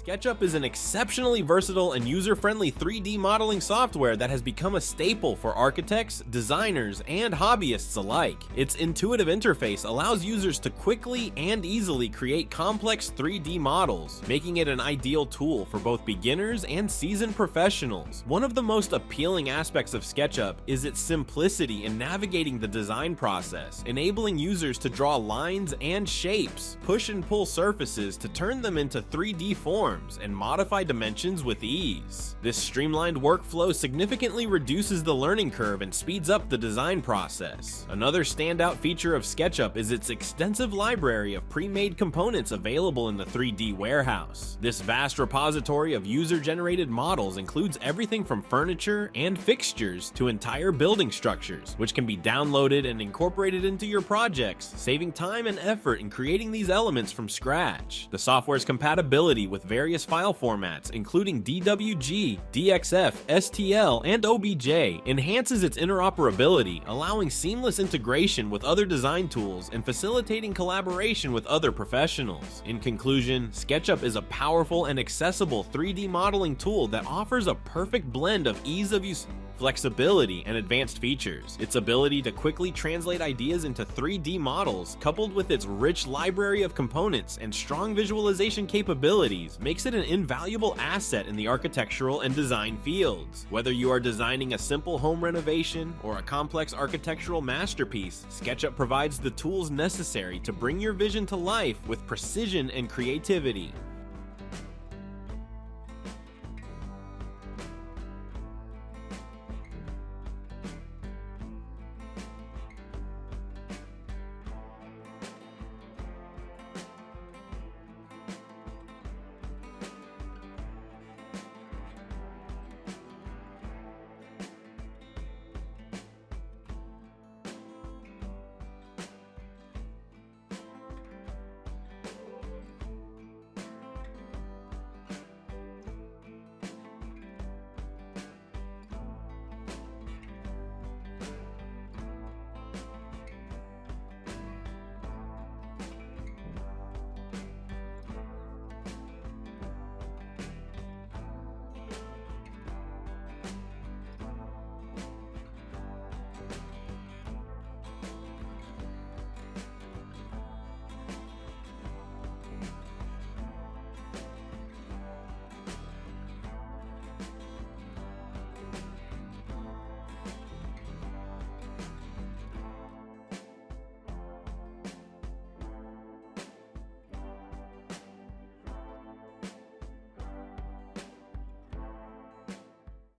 SketchUp is an exceptionally versatile and user-friendly 3D modeling software that has become a staple for architects, designers, and hobbyists alike. Its intuitive interface allows users to quickly and easily create complex 3D models, making it an ideal tool for both beginners and seasoned professionals. One of the most appealing aspects of SketchUp is its simplicity in navigating the design process, enabling users to draw lines and shapes, push and pull surfaces to turn them into 3D forms, and modify dimensions with ease. This streamlined workflow significantly reduces the learning curve and speeds up the design process. Another standout feature of SketchUp is its extensive library of pre-made components available in the 3D warehouse. This vast repository of user-generated models includes everything from furniture and fixtures to entire building structures, which can be downloaded and incorporated into your projects, saving time and effort in creating these elements from scratch. The software's compatibility with various file formats, including DWG, DXF, STL, and OBJ, enhances its interoperability, allowing seamless integration with other design tools and facilitating collaboration with other professionals. In conclusion, SketchUp is a powerful and accessible 3D modeling tool that offers a perfect blend of ease of use, flexibility, and advanced features. Its ability to quickly translate ideas into 3D models, coupled with its rich library of components and strong visualization capabilities, makes it an invaluable asset in the architectural and design fields. Whether you are designing a simple home renovation or a complex architectural masterpiece, SketchUp provides the tools necessary to bring your vision to life with precision and creativity.